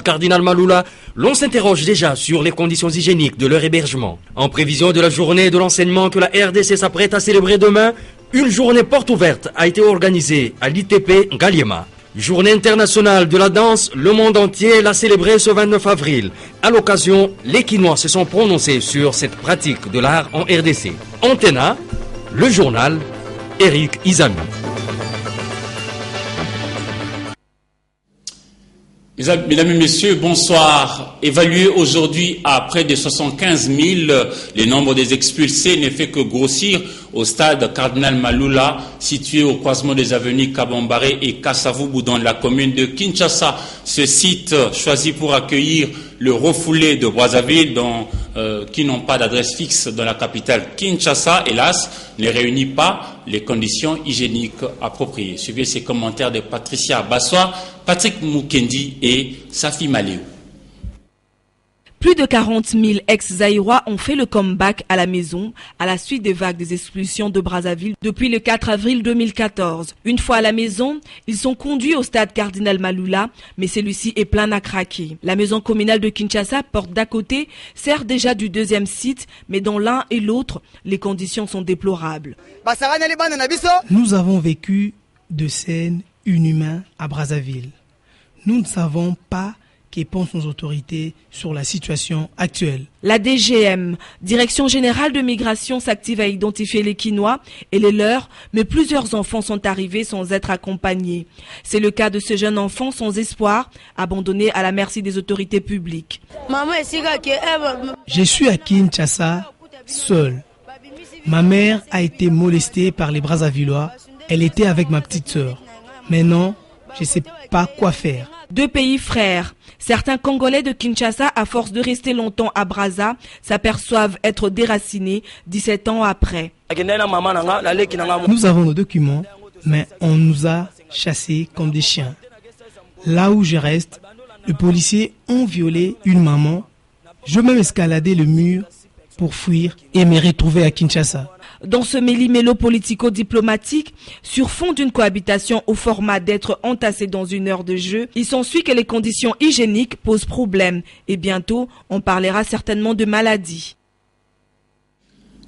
Cardinal Maloula, l'on s'interroge déjà sur les conditions hygiéniques de leur hébergement. En prévision de la journée de l'enseignement que la RDC s'apprête à célébrer demain, une journée porte ouverte a été organisée à l'ITP Ngaliema. Journée internationale de la danse, le monde entier l'a célébrée ce 29 avril. À l'occasion, les Quinois se sont prononcés sur cette pratique de l'art en RDC. Antena, le journal, Eric Izami. Mesdames et messieurs, bonsoir. Évalué aujourd'hui à près de 75 000, le nombre des expulsés ne fait que grossir au stade Cardinal Maloula, situé au croisement des avenues Kabambaré et Kassavubu dans la commune de Kinshasa. Ce site choisi pour accueillir le refoulé de Brazzaville, qui n'ont pas d'adresse fixe dans la capitale Kinshasa, hélas, ne réunit pas les conditions hygiéniques appropriées. Suivez ces commentaires de Patricia Bassois, Patrick Mukendi et Safi Maléou. Plus de 40 000 ex-Zaïrois ont fait le comeback à la maison à la suite des vagues des expulsions de Brazzaville depuis le 4 avril 2014. Une fois à la maison, ils sont conduits au stade Cardinal Maloula, mais celui-ci est plein à craquer. La maison communale de Kinshasa, porte d'à côté, sert déjà du deuxième site, mais dans l'un et l'autre, les conditions sont déplorables. Nous avons vécu de scènes inhumaines à Brazzaville. Nous ne savons pas que pensent nos autorités sur la situation actuelle. La DGM, Direction Générale de Migration, s'active à identifier les Quinois et les leurs, mais plusieurs enfants sont arrivés sans être accompagnés. C'est le cas de ce jeune enfant sans espoir, abandonné à la merci des autorités publiques. Je suis à Kinshasa, seul. Ma mère a été molestée par les Brazzavillois. Elle était avec ma petite sœur. Maintenant, je ne sais pas quoi faire. Deux pays frères. Certains Congolais de Kinshasa, à force de rester longtemps à Brazza, s'aperçoivent être déracinés 17 ans après. Nous avons nos documents, mais on nous a chassés comme des chiens. Là où je reste, les policiers ont violé une maman. Je vais même escalader le mur pour fuir et me retrouver à Kinshasa. Dans ce méli-mélo politico-diplomatique, sur fond d'une cohabitation au format d'être entassés dans une heure de jeu, il s'ensuit que les conditions hygiéniques posent problème et bientôt on parlera certainement de maladies.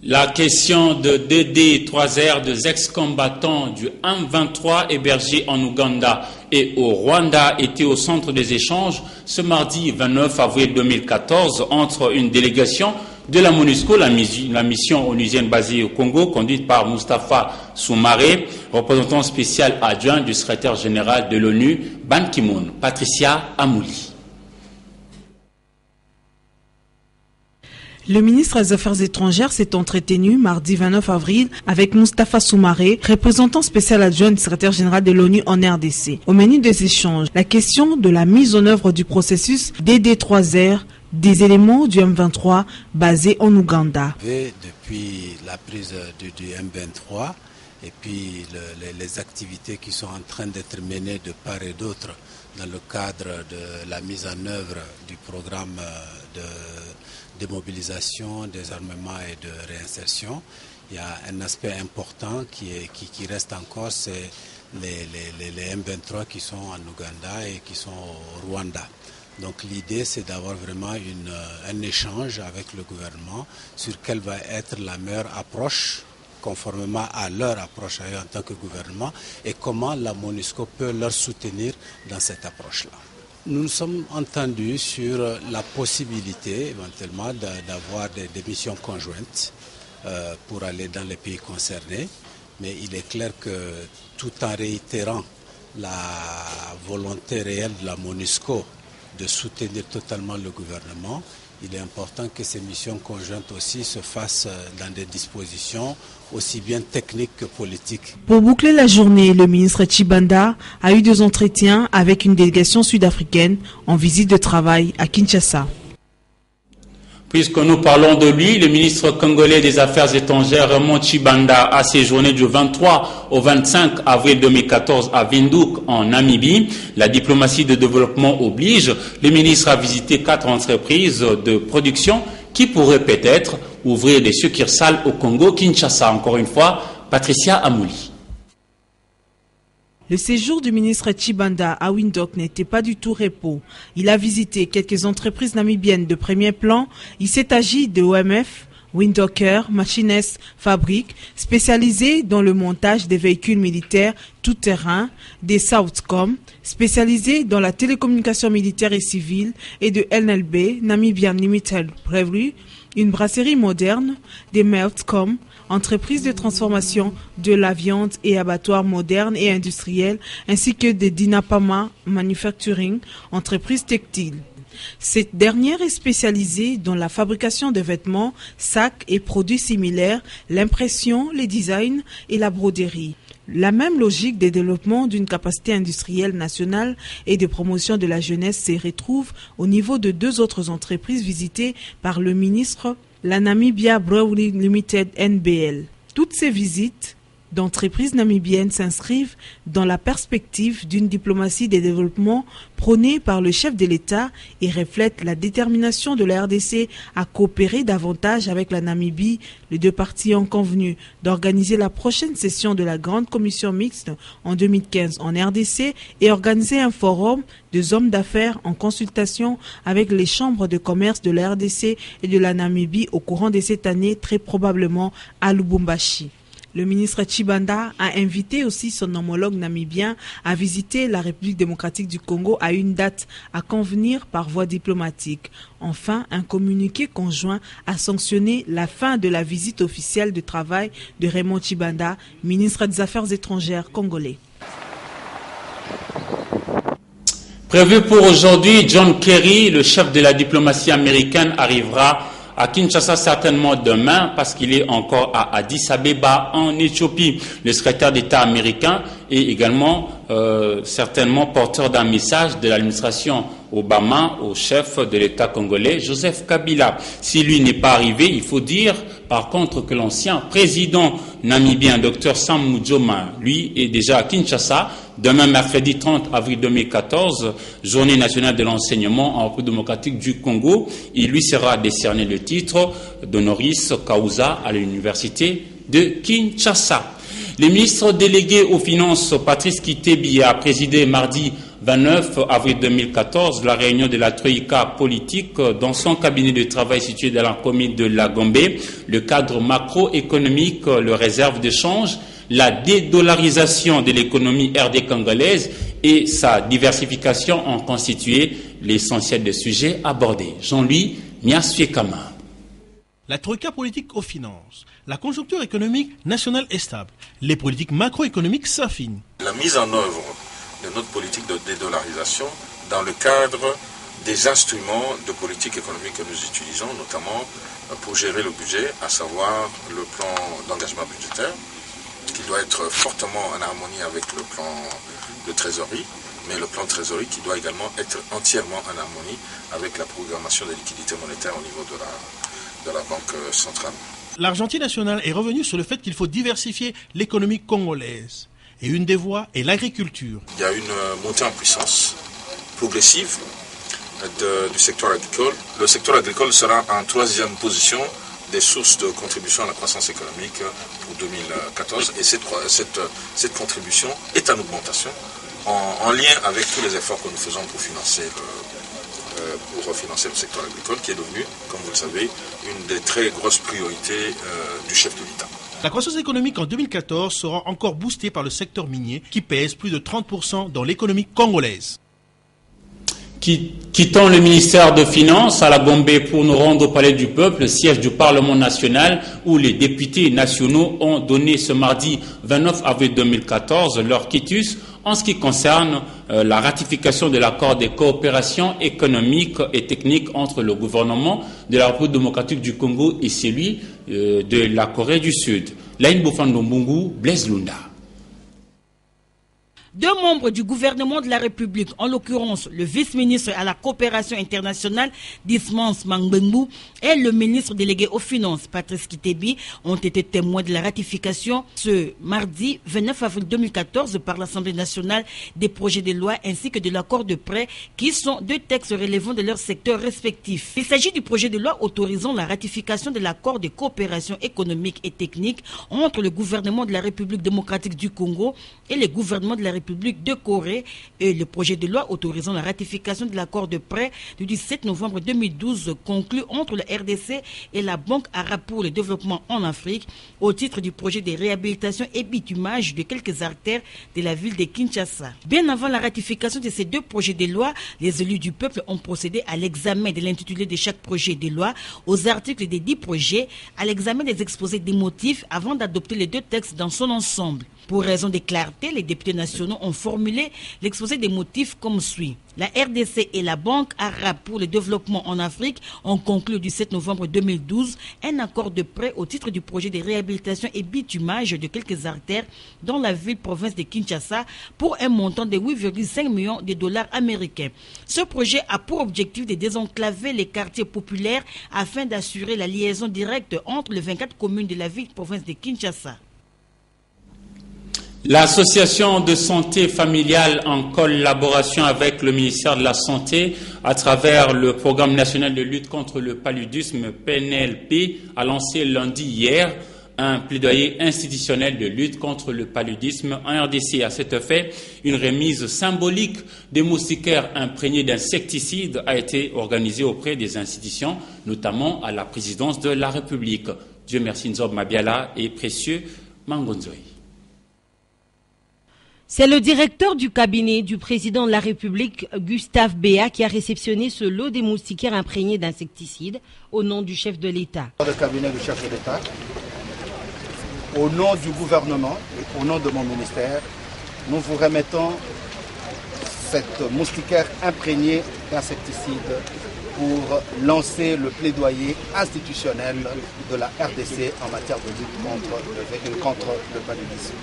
La question de DD3R, des ex-combattants du M23 hébergés en Ouganda et au Rwanda était au centre des échanges ce mardi 29 avril 2014 entre une délégation de la MONUSCO, la mission onusienne basée au Congo, conduite par Moustapha Soumaré, représentant spécial adjoint du secrétaire général de l'ONU, Ban Ki-moon. Patricia Amouli. Le ministre des Affaires étrangères s'est entretenu mardi 29 avril avec Moustapha Soumaré, représentant spécial adjoint du secrétaire général de l'ONU en RDC. Au menu des échanges, la question de la mise en œuvre du processus DD3R, des éléments du M23 basés en Ouganda. Depuis la prise du M23 et puis les activités qui sont en train d'être menées de part et d'autre dans le cadre de la mise en œuvre du programme de démobilisation, désarmement et de réinsertion, il y a un aspect important qui reste encore, c'est les M23 qui sont en Ouganda et qui sont au Rwanda. Donc l'idée, c'est d'avoir vraiment un échange avec le gouvernement sur quelle va être la meilleure approche, conformément à leur approche à eux en tant que gouvernement, et comment la MONUSCO peut leur soutenir dans cette approche-là. Nous nous sommes entendus sur la possibilité éventuellement d'avoir des missions conjointes pour aller dans les pays concernés, mais il est clair que tout en réitérant la volonté réelle de la MONUSCO de soutenir totalement le gouvernement, il est important que ces missions conjointes aussi se fassent dans des dispositions aussi bien techniques que politiques. Pour boucler la journée, le ministre Tshibanda a eu des entretiens avec une délégation sud-africaine en visite de travail à Kinshasa. Puisque nous parlons de lui, le ministre congolais des Affaires étrangères Raymond Tshibanda a séjourné du 23 au 25 avril 2014 à Windhoek en Namibie. La diplomatie de développement oblige. Le ministre a visité 4 entreprises de production qui pourraient peut-être ouvrir des succursales au Congo, Kinshasa. Encore une fois, Patricia Amouli. Le séjour du ministre Tshibanda à Windhoek n'était pas du tout repos. Il a visité quelques entreprises namibiennes de premier plan. Il s'est agi de OMF, Windhoeker, Machines Fabrique, spécialisées dans le montage des véhicules militaires tout-terrain, des Southcom, spécialisés dans la télécommunication militaire et civile, et de NLB, Namibian Limited Brewery, une brasserie moderne, des Meltcom, entreprises de transformation de la viande et abattoirs modernes et industriels, ainsi que des Dinapama Manufacturing, entreprises textiles. Cette dernière est spécialisée dans la fabrication de vêtements, sacs et produits similaires, l'impression, les designs et la broderie. La même logique de développement d'une capacité industrielle nationale et de promotion de la jeunesse se retrouve au niveau de 2 autres entreprises visitées par le ministre, la Namibia Brewery Limited NBL. Toutes ces visites d'entreprises namibiennes s'inscrivent dans la perspective d'une diplomatie de développement prônée par le chef de l'État et reflètent la détermination de la RDC à coopérer davantage avec la Namibie. Les 2 parties ont convenu d'organiser la prochaine session de la Grande Commission mixte en 2015 en RDC et organiser un forum des hommes d'affaires en consultation avec les chambres de commerce de la RDC et de la Namibie au courant de cette année, très probablement à Lubumbashi. Le ministre Tshibanda a invité aussi son homologue namibien à visiter la République démocratique du Congo à une date à convenir par voie diplomatique. Enfin, un communiqué conjoint a sanctionné la fin de la visite officielle de travail de Raymond Tshibanda, ministre des Affaires étrangères congolais. Prévu pour aujourd'hui, John Kerry, le chef de la diplomatie américaine, arrivera à Kinshasa certainement demain parce qu'il est encore à Addis Abeba en Éthiopie. Le secrétaire d'État américain est également certainement porteur d'un message de l'administration Obama au chef de l'État congolais, Joseph Kabila. Si lui n'est pas arrivé, il faut dire par contre que l'ancien président namibien, Dr Sam Nujoma, lui est déjà à Kinshasa. Demain, mercredi 30 avril 2014, journée nationale de l'enseignement en République démocratique du Congo. Il lui sera décerné le titre d'honoris causa à l'université de Kinshasa. Le ministre délégué aux Finances, Patrice Kitebi, a présidé mardi 29 avril 2014 la réunion de la Troïka politique dans son cabinet de travail situé dans la commune de La Gombe. Le cadre macroéconomique, le réserve de change, la dédollarisation de l'économie RD congolaise et sa diversification ont constitué l'essentiel des sujets abordés. Jean-Louis Miasfiekama. La troïka politique aux finances, la conjoncture économique nationale est stable, les politiques macroéconomiques s'affinent. La mise en œuvre de notre politique de dédollarisation dans le cadre des instruments de politique économique que nous utilisons, notamment pour gérer le budget, à savoir le plan d'engagement budgétaire, qui doit être fortement en harmonie avec le plan de trésorerie, mais le plan de trésorerie qui doit également être entièrement en harmonie avec la programmation des liquidités monétaires au niveau de la Banque centrale. L'Argentine nationale est revenue sur le fait qu'il faut diversifier l'économie congolaise. Et une des voies est l'agriculture. Il y a une montée en puissance progressive du secteur agricole. Le secteur agricole sera en 3e position des sources de contribution à la croissance économique pour 2014 et cette contribution est en augmentation en lien avec tous les efforts que nous faisons pour financer le secteur agricole qui est devenu, comme vous le savez, une des très grosses priorités du chef de l'État. La croissance économique en 2014 sera encore boostée par le secteur minier qui pèse plus de 30% dans l'économie congolaise. Quittons le ministère de Finances à La Gombe pour nous rendre au Palais du Peuple, siège du Parlement national, où les députés nationaux ont donné ce mardi 29 avril 2014 leur quitus en ce qui concerne la ratification de l'accord de coopération économique et technique entre le gouvernement de la République démocratique du Congo et celui de la Corée du Sud. Laïn Boufando-Mbungu, Blaise Lunda. 2 membres du gouvernement de la République, en l'occurrence le vice-ministre à la coopération internationale Dismans Mangbengu et le ministre délégué aux Finances Patrice Kitebi, ont été témoins de la ratification ce mardi 29 avril 2014 par l'Assemblée nationale des projets de loi ainsi que de l'accord de prêt qui sont 2 textes relevant de leurs secteurs respectifs. Il s'agit du projet de loi autorisant la ratification de l'accord de coopération économique et technique entre le gouvernement de la République démocratique du Congo et le gouvernement de la République République de Corée et le projet de loi autorisant la ratification de l'accord de prêt du 17 novembre 2012 conclu entre la RDC et la Banque arabe pour le développement en Afrique au titre du projet de réhabilitation et bitumage de quelques artères de la ville de Kinshasa. Bien avant la ratification de ces deux projets de loi, les élus du peuple ont procédé à l'examen de l'intitulé de chaque projet de loi, aux articles des 10 projets, à l'examen des exposés des motifs avant d'adopter les deux textes dans son ensemble. Pour raison de clarté, les députés nationaux ont formulé l'exposé des motifs comme suit. La RDC et la Banque arabe pour le développement en Afrique ont conclu le 17 novembre 2012 un accord de prêt au titre du projet de réhabilitation et bitumage de quelques artères dans la ville-province de Kinshasa pour un montant de 8,5 millions de dollars américains. Ce projet a pour objectif de désenclaver les quartiers populaires afin d'assurer la liaison directe entre les 24 communes de la ville-province de Kinshasa. L'association de santé familiale, en collaboration avec le ministère de la Santé, à travers le programme national de lutte contre le paludisme PNLP, a lancé lundi hier un plaidoyer institutionnel de lutte contre le paludisme en RDC. À cet effet, une remise symbolique des moustiquaires imprégnés d'insecticides a été organisée auprès des institutions, notamment à la présidence de la République. Dieu merci, Nzob Mabiala et précieux Mangonzoï. C'est le directeur du cabinet du président de la République, Gustave Béa, qui a réceptionné ce lot des moustiquaires imprégnés d'insecticides au nom du chef de l'État. Le cabinet du chef de l'État, au nom du gouvernement et au nom de mon ministère, nous vous remettons cette moustiquaire imprégnée d'insecticides pour lancer le plaidoyer institutionnel de la RDC en matière de lutte contre le paludisme.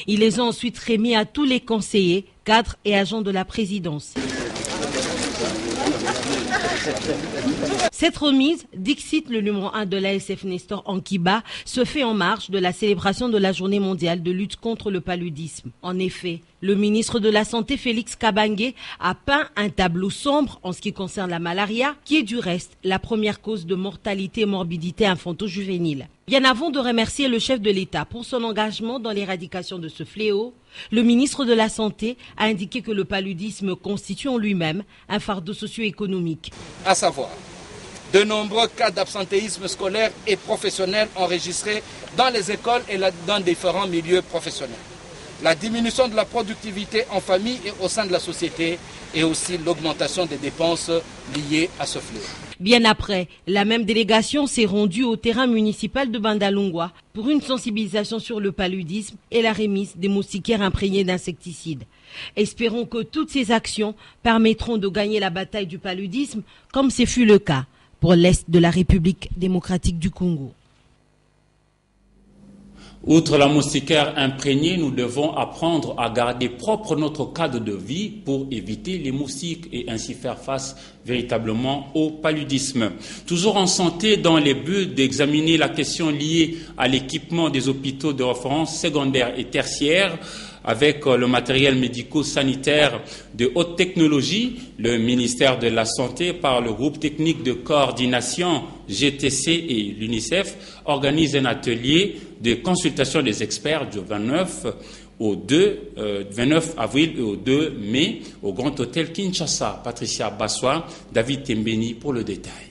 Ils les ont ensuite remis à tous les conseillers, cadres et agents de la présidence. Cette remise, dixit le numéro 1 de l'ASF Nestor Ankiba, se fait en marge de la célébration de la journée mondiale de lutte contre le paludisme. En effet, le ministre de la Santé, Félix Kabange, a peint un tableau sombre en ce qui concerne la malaria, qui est du reste la première cause de mortalité et morbidité infanto-juvénile. Bien avant de remercier le chef de l'État pour son engagement dans l'éradication de ce fléau, le ministre de la Santé a indiqué que le paludisme constitue en lui-même un fardeau socio-économique. À savoir, de nombreux cas d'absentéisme scolaire et professionnel enregistrés dans les écoles et dans différents milieux professionnels. La diminution de la productivité en famille et au sein de la société et aussi l'augmentation des dépenses liées à ce fléau. Bien après, la même délégation s'est rendue au terrain municipal de Bandalungwa pour une sensibilisation sur le paludisme et la remise des moustiquaires imprégnés d'insecticides. Espérons que toutes ces actions permettront de gagner la bataille du paludisme, comme ce fut le cas pour l'Est de la République démocratique du Congo. Outre la moustiquaire imprégnée, nous devons apprendre à garder propre notre cadre de vie pour éviter les moustiques et ainsi faire face véritablement au paludisme. Toujours en santé, dans les buts d'examiner la question liée à l'équipement des hôpitaux de référence secondaires et tertiaires, avec le matériel médico-sanitaire de haute technologie, le ministère de la Santé, par le groupe technique de coordination GTC et l'UNICEF, organise un atelier de consultation des experts du 29 avril et au 2 mai au Grand Hôtel Kinshasa. Patricia Bassois, David Tembeni pour le détail.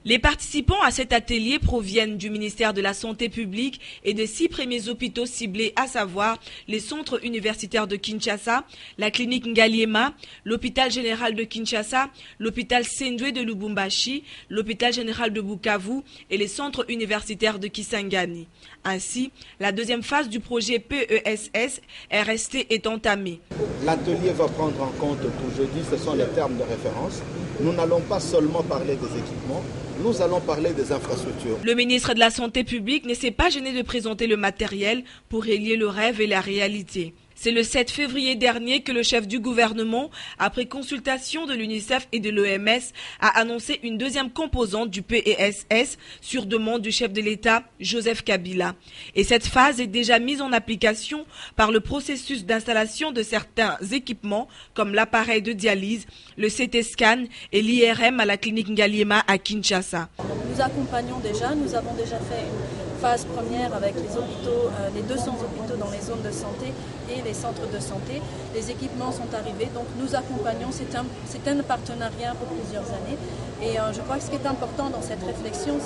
Les participants à cet atelier proviennent du ministère de la Santé publique et des 6 premiers hôpitaux ciblés, à savoir les centres universitaires de Kinshasa, la clinique Ngaliema, l'hôpital général de Kinshasa, l'hôpital Sendwe de Lubumbashi, l'hôpital général de Bukavu et les centres universitaires de Kisangani. Ainsi, la deuxième phase du projet PESS RST est entamée. L'atelier va prendre en compte aujourd'hui, ce sont les termes de référence. Nous n'allons pas seulement parler des équipements, nous allons parler des infrastructures. Le ministre de la Santé publique ne s'est pas gêné de présenter le matériel pour relier le rêve et la réalité. C'est le 7 février dernier que le chef du gouvernement, après consultation de l'UNICEF et de l'OMS, a annoncé une deuxième composante du PESS sur demande du chef de l'État, Joseph Kabila. Et cette phase est déjà mise en application par le processus d'installation de certains équipements comme l'appareil de dialyse, le CT scan et l'IRM à la clinique Ngaliema à Kinshasa. Nous accompagnons déjà, nous avons déjà fait une phase première avec les hôpitaux, les 200 hôpitaux dans les zones de santé et les centres de santé. Les équipements sont arrivés, donc nous accompagnons, c'est un partenariat pour plusieurs années. Et je crois que ce qui est important dans cette réflexion,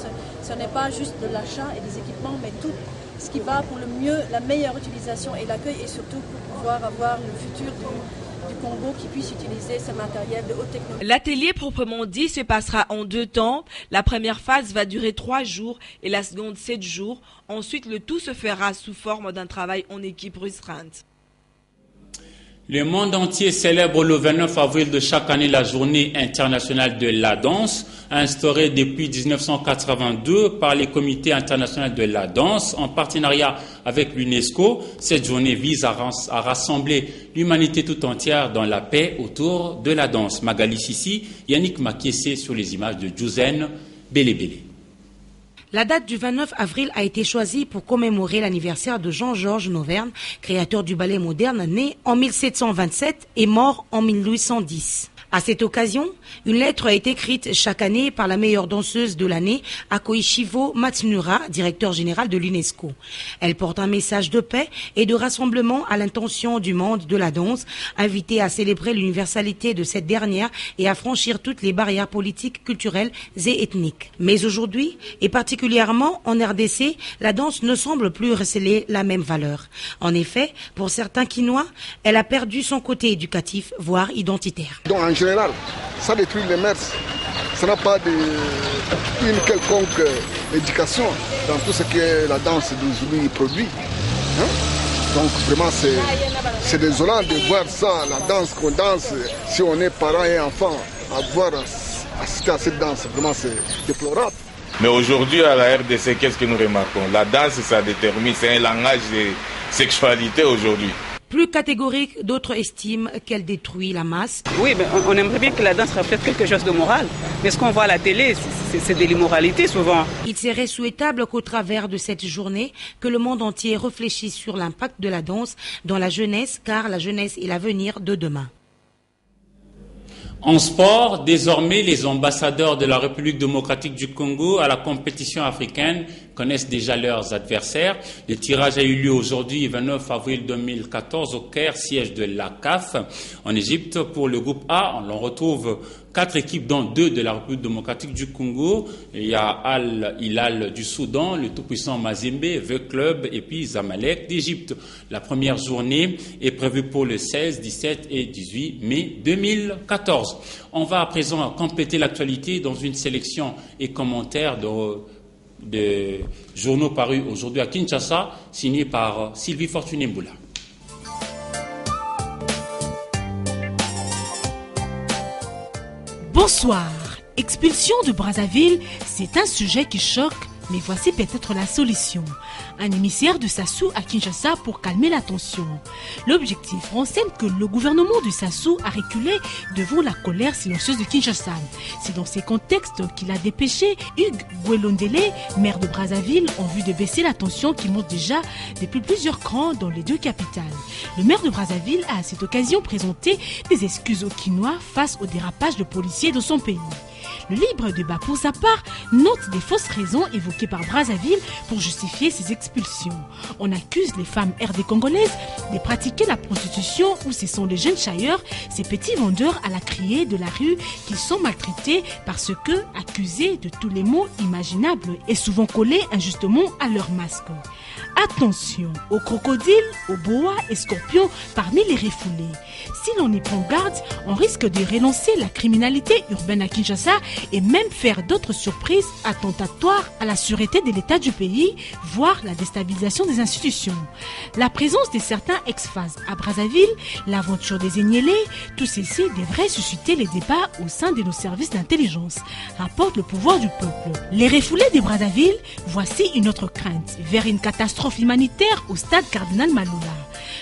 ce n'est pas juste de l'achat et des équipements, mais tout ce qui va pour la meilleure utilisation et l'accueil, et surtout pour pouvoir avoir le futur du Congo qui puisse utiliser ce matériel de haute technologie. L'atelier proprement dit se passera en 2 temps. La première phase va durer 3 jours et la seconde 7 jours. Ensuite, le tout se fera sous forme d'un travail en équipe restreinte. Le monde entier célèbre le 29 avril de chaque année la journée internationale de la danse, instaurée depuis 1982 par les comités internationaux de la danse en partenariat avec l'UNESCO. Cette journée vise à rassembler l'humanité tout entière dans la paix autour de la danse. Magali Sissi, Yannick Makiessé sur les images de Djouzen Belebele. La date du 29 avril a été choisie pour commémorer l'anniversaire de Jean-Georges Noverne, créateur du ballet moderne, né en 1727 et mort en 1810. À cette occasion, une lettre a été écrite chaque année par la meilleure danseuse de l'année, Akoishivo Matsunura, directeur général de l'UNESCO. Elle porte un message de paix et de rassemblement à l'intention du monde de la danse, invité à célébrer l'universalité de cette dernière et à franchir toutes les barrières politiques, culturelles et ethniques. Mais aujourd'hui, et particulièrement en RDC, la danse ne semble plus receler la même valeur. En effet, pour certains Quinois, elle a perdu son côté éducatif, voire identitaire. En général, ça détruit les mœurs. Ça n'a pas une quelconque éducation dans tout ce que la danse d'aujourd'hui produit. Donc vraiment, c'est désolant de voir ça, la danse qu'on danse, si on est parent et enfant, assister à cette danse, vraiment c'est déplorable. Mais aujourd'hui, à la RDC, qu'est-ce que nous remarquons? La danse, ça détermine, c'est un langage de sexualité aujourd'hui. Plus catégorique, d'autres estiment qu'elle détruit la masse. Oui, mais on aimerait bien que la danse reflète quelque chose de moral. Mais ce qu'on voit à la télé, c'est de l'immoralité souvent. Il serait souhaitable qu'au travers de cette journée, que le monde entier réfléchisse sur l'impact de la danse dans la jeunesse, car la jeunesse est l'avenir de demain. En sport, désormais, les ambassadeurs de la République démocratique du Congo à la compétition africaine connaissent déjà leurs adversaires. Le tirage a eu lieu aujourd'hui, 29 avril 2014, au Caire, siège de la CAF, en Égypte. Pour le groupe A, on retrouve 4 équipes, dont 2 de la République démocratique du Congo. Il y a Al-Hilal du Soudan, le tout-puissant Mazembe, The Club et puis Zamalek d'Égypte. La première journée est prévue pour le 16, 17 et 18 mai 2014. On va à présent compléter l'actualité dans une sélection et commentaires de journaux parus aujourd'hui à Kinshasa, signés par Sylvie Fortuné-Mboula. Bonsoir. Expulsion de Brazzaville, c'est un sujet qui choque, mais voici peut-être la solution. Un émissaire de Sassou à Kinshasa pour calmer la tension. L'objectif renseigne que le gouvernement de Sassou a reculé devant la colère silencieuse de Kinshasa. C'est dans ces contextes qu'il a dépêché Hugues Gwelondele, maire de Brazzaville, en vue de baisser la tension qui monte déjà depuis plusieurs crans dans les 2 capitales. Le maire de Brazzaville a à cette occasion présenté des excuses aux Kinois face au dérapage de policiers dans son pays. Le libre débat pour sa part note des fausses raisons évoquées par Brazzaville pour justifier ces expulsions. On accuse les femmes RD congolaises de pratiquer la prostitution ou ce sont les jeunes chailleurs, ces petits vendeurs à la criée de la rue qui sont maltraités parce que accusés de tous les maux imaginables et souvent collés injustement à leur masque. Attention aux crocodiles, aux boas et scorpions parmi les refoulés. Si l'on y prend garde, on risque de relancer la criminalité urbaine à Kinshasa et même faire d'autres surprises attentatoires à la sûreté de l'état du pays, voire la déstabilisation des institutions. La présence de certains ex-FAS à Brazzaville, l'aventure des Enyélés, tout ceci devrait susciter les débats au sein de nos services d'intelligence, rapporte le pouvoir du peuple. Les refoulés de Brazzaville, voici une autre crainte, vers une catastrophe humanitaire au stade Cardinal Malula.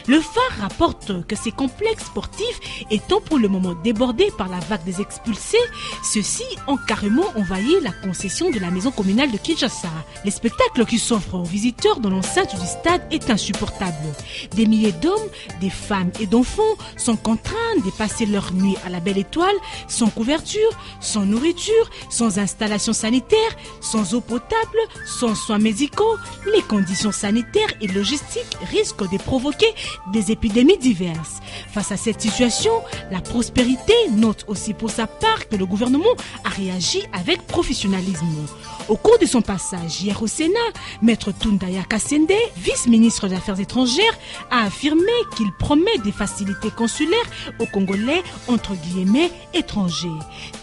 Le phare rapporte que ces complexes sportifs étant pour le moment débordés par la vague des expulsés, ceux-ci ont carrément envahi la concession de la maison communale de Kinshasa. Les spectacles qui s'offrent aux visiteurs dans l'enceinte du stade est insupportable. Des milliers d'hommes, des femmes et d'enfants sont contraints de passer leur nuit à la Belle Étoile, sans couverture, sans nourriture, sans installation sanitaire, sans eau potable, sans soins médicaux. Les conditions sanitaires et logistiques risquent de provoquer des épidémies diverses. Face à cette situation, la Prospérité note aussi pour sa part que le gouvernement a réagi avec professionnalisme. Au cours de son passage hier au Sénat, Maître Tundaya Kassende, vice-ministre des Affaires étrangères, a affirmé qu'il promet des facilités consulaires aux Congolais entre guillemets étrangers.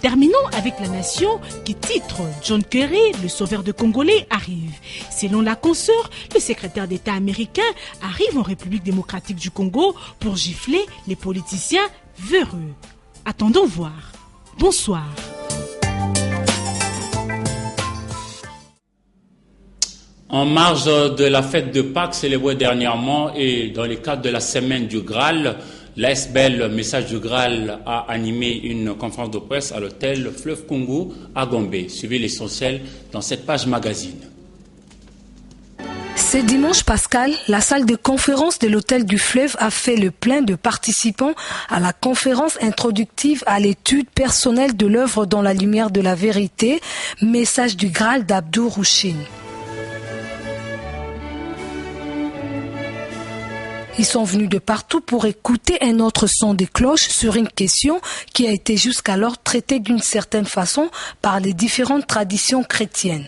Terminons avec La Nation qui titre « John Kerry, le sauveur de Congolais, arrive ». Selon la consoeur, le secrétaire d'État américain arrive en République démocratique du Congo pour gifler les politiciens véreux. Attendons voir. Bonsoir. En marge de la fête de Pâques célébrée dernièrement et dans le cadre de la semaine du Graal, l'ASBL Message du Graal a animé une conférence de presse à l'hôtel Fleuve Congo à Gombe. Suivez l'essentiel dans cette page magazine. Ce dimanche pascal, la salle de conférence de l'hôtel du Fleuve a fait le plein de participants à la conférence introductive à l'étude personnelle de l'œuvre Dans la lumière de la vérité, Message du Graal d'Abdou Rouchine. Ils sont venus de partout pour écouter un autre son de cloche sur une question qui a été jusqu'alors traitée d'une certaine façon par les différentes traditions chrétiennes.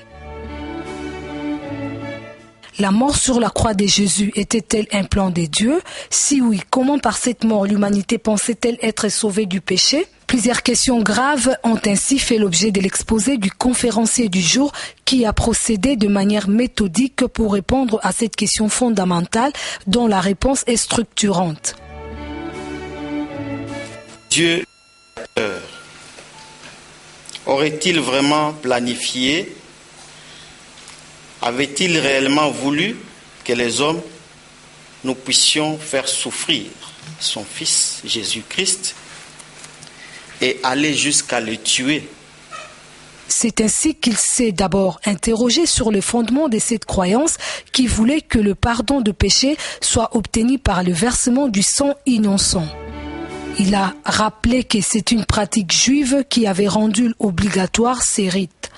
La mort sur la croix de Jésus était-elle un plan de Dieu? Si oui, comment par cette mort l'humanité pensait-elle être sauvée du péché? Plusieurs questions graves ont ainsi fait l'objet de l'exposé du conférencier du jour qui a procédé de manière méthodique pour répondre à cette question fondamentale dont la réponse est structurante. Dieu aurait-il vraiment planifié? Avait-il réellement voulu que les hommes, nous puissions faire souffrir son Fils Jésus-Christ et aller jusqu'à le tuer? C'est ainsi qu'il s'est d'abord interrogé sur le fondement de cette croyance qui voulait que le pardon de péché soit obtenu par le versement du sang innocent. Il a rappelé que c'est une pratique juive qui avait rendu obligatoire ces rites.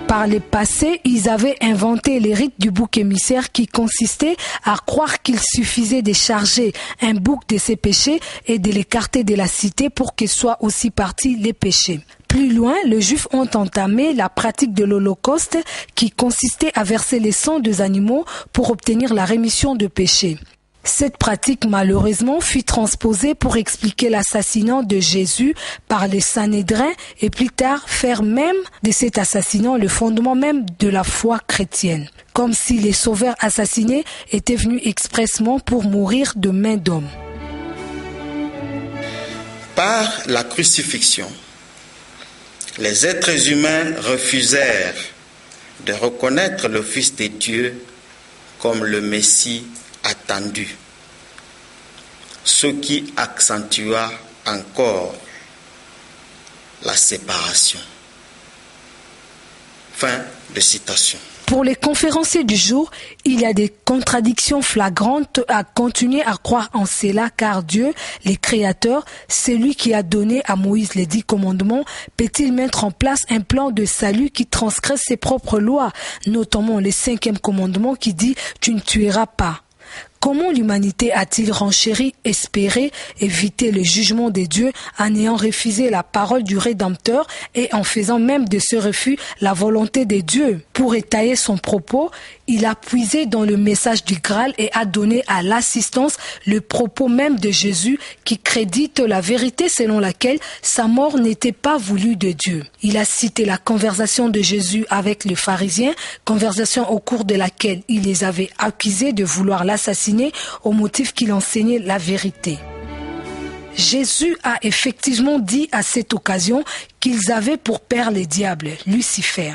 Par le passé, ils avaient inventé les rites du bouc émissaire qui consistait à croire qu'il suffisait de charger un bouc de ses péchés et de l'écarter de la cité pour que soient aussi partis les péchés. Plus loin, les Juifs ont entamé la pratique de l'Holocauste qui consistait à verser le sang des animaux pour obtenir la rémission de péchés. Cette pratique, malheureusement, fut transposée pour expliquer l'assassinat de Jésus par les Sanhédrins et plus tard faire même de cet assassinat le fondement même de la foi chrétienne. Comme si les sauveurs assassinés étaient venus expressément pour mourir de main d'homme. Par la crucifixion, les êtres humains refusèrent de reconnaître le Fils de Dieu comme le Messie attendu, ce qui accentua encore la séparation. Fin de citation. Pour les conférenciers du jour, il y a des contradictions flagrantes à continuer à croire en cela car Dieu, le Créateur, celui qui a donné à Moïse les 10 commandements, peut-il mettre en place un plan de salut qui transgresse ses propres lois, notamment le 5e commandement qui dit « Tu ne tueras pas ». Comment l'humanité a-t-il renchéri, espéré, éviter le jugement de Dieu en ayant refusé la parole du Rédempteur et en faisant même de ce refus la volonté de Dieu? Pour étayer son propos, il a puisé dans le message du Graal et a donné à l'assistance le propos même de Jésus qui crédite la vérité selon laquelle sa mort n'était pas voulue de Dieu. Il a cité la conversation de Jésus avec les pharisiens, conversation au cours de laquelle il les avait accusés de vouloir l'assassiner au motif qu'il enseignait la vérité. Jésus a effectivement dit à cette occasion qu'ils avaient pour père le diable, Lucifer.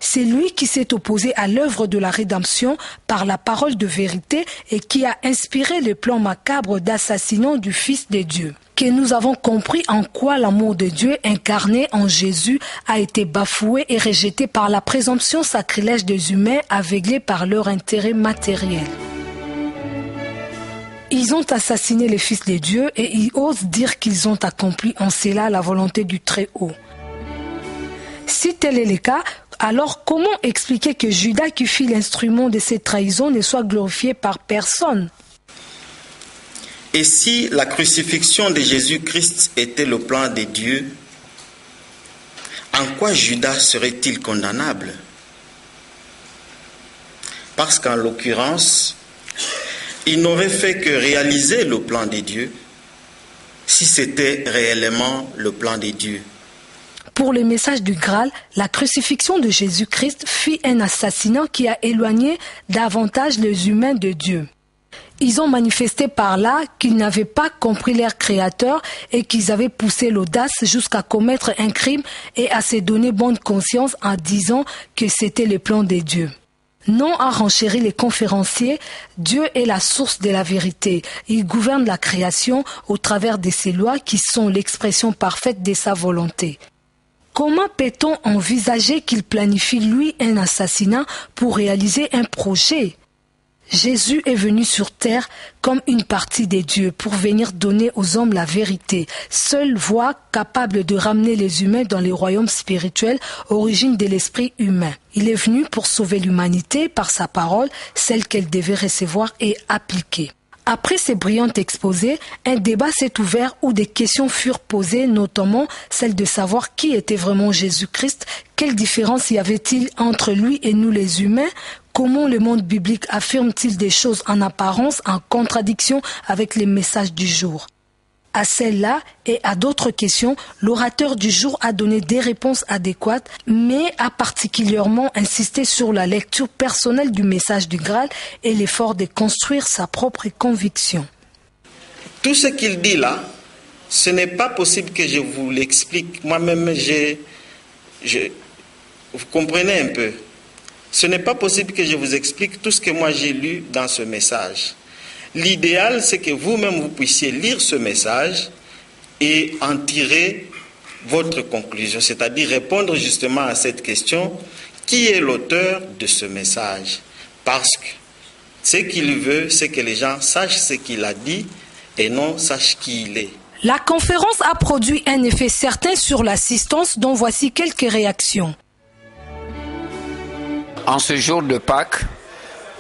C'est lui qui s'est opposé à l'œuvre de la rédemption par la parole de vérité et qui a inspiré le plan macabre d'assassinat du Fils de Dieu. Que nous avons compris en quoi l'amour de Dieu incarné en Jésus a été bafoué et rejeté par la présomption sacrilège des humains aveuglés par leur intérêt matériel. Ils ont assassiné le Fils de Dieu et ils osent dire qu'ils ont accompli en cela la volonté du Très-Haut. Si tel est le cas, alors comment expliquer que Judas qui fut l'instrument de cette trahison ne soit glorifié par personne? Et si la crucifixion de Jésus-Christ était le plan de Dieu, en quoi Judas serait-il condamnable? Parce qu'en l'occurrence, il n'aurait fait que réaliser le plan de Dieu si c'était réellement le plan de Dieu. Pour le message du Graal, la crucifixion de Jésus-Christ fut un assassinat qui a éloigné davantage les humains de Dieu. Ils ont manifesté par là qu'ils n'avaient pas compris leur Créateur et qu'ils avaient poussé l'audace jusqu'à commettre un crime et à se donner bonne conscience en disant que c'était le plan de Dieu. Non à renchérir les conférenciers, Dieu est la source de la vérité. Il gouverne la création au travers de ses lois qui sont l'expression parfaite de sa volonté. Comment peut-on envisager qu'il planifie lui un assassinat pour réaliser un projet? Jésus est venu sur terre comme une partie des dieux pour venir donner aux hommes la vérité, seule voie capable de ramener les humains dans les royaumes spirituels, origine de l'esprit humain. Il est venu pour sauver l'humanité par sa parole, celle qu'elle devait recevoir et appliquer. Après ces brillants exposés, un débat s'est ouvert où des questions furent posées, notamment celle de savoir qui était vraiment Jésus-Christ, quelle différence y avait-il entre lui et nous les humains, comment le monde biblique affirme-t-il des choses en apparence en contradiction avec les messages du jour. À celle-là et à d'autres questions, l'orateur du jour a donné des réponses adéquates, mais a particulièrement insisté sur la lecture personnelle du message du Graal et l'effort de construire sa propre conviction. Tout ce qu'il dit là, ce n'est pas possible que je vous l'explique. Moi-même, vous comprenez un peu. Ce n'est pas possible que je vous explique tout ce que moi j'ai lu dans ce message. L'idéal, c'est que vous-même, vous puissiez lire ce message et en tirer votre conclusion, c'est-à-dire répondre justement à cette question, qui est l'auteur de ce message? Parce que ce qu'il veut, c'est que les gens sachent ce qu'il a dit et non sachent qui il est. La conférence a produit un effet certain sur l'assistance, dont voici quelques réactions. En ce jour de Pâques,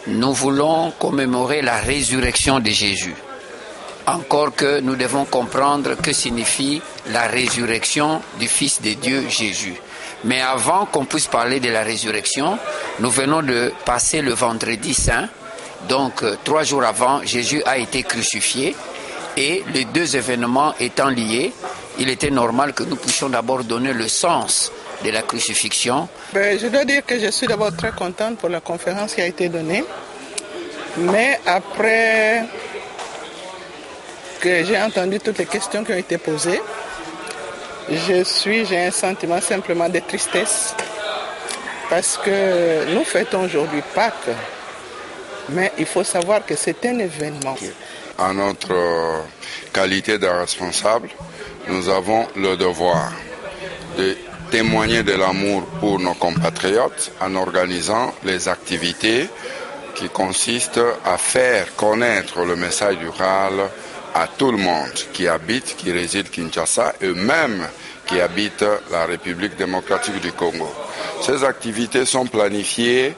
nous voulons commémorer la résurrection de Jésus. Encore que nous devons comprendre que signifie la résurrection du Fils de Dieu Jésus. Mais avant qu'on puisse parler de la résurrection, nous venons de passer le vendredi saint. Donc 3 jours avant, Jésus a été crucifié. Et les deux événements étant liés, il était normal que nous puissions d'abord donner le sens de la crucifixion. Je dois dire que je suis d'abord très contente pour la conférence qui a été donnée. Mais après que j'ai entendu toutes les questions qui ont été posées, j'ai un sentiment simplement de tristesse parce que nous fêtons aujourd'hui Pâques, mais il faut savoir que c'est un événement. En notre qualité de responsable, nous avons le devoir de témoigner de l'amour pour nos compatriotes en organisant les activités qui consistent à faire connaître le message du Graal à tout le monde qui habite, qui réside Kinshasa et même qui habite la République démocratique du Congo. Ces activités sont planifiées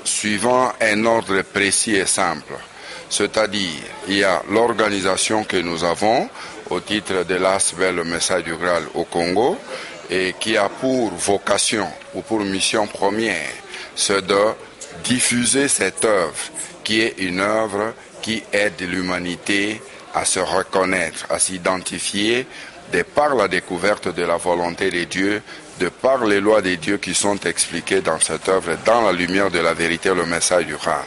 suivant un ordre précis et simple. C'est-à-dire, il y a l'organisation que nous avons au titre de l'ASBEL, le message du Graal au Congo, et qui a pour vocation ou pour mission première, c'est de diffuser cette œuvre, qui est une œuvre qui aide l'humanité à se reconnaître, à s'identifier, de par la découverte de la volonté de Dieu, de par les lois de Dieu qui sont expliquées dans cette œuvre, dans la lumière de la vérité, le message du Graal.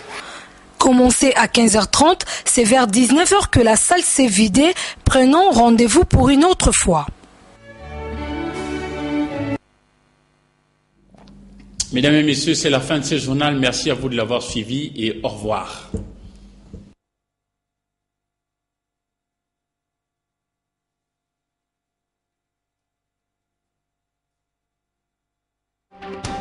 Commencé à 15h30, c'est vers 19h que la salle s'est vidée. Prenons rendez-vous pour une autre fois. Mesdames et messieurs, c'est la fin de ce journal. Merci à vous de l'avoir suivi et au revoir. Thank you.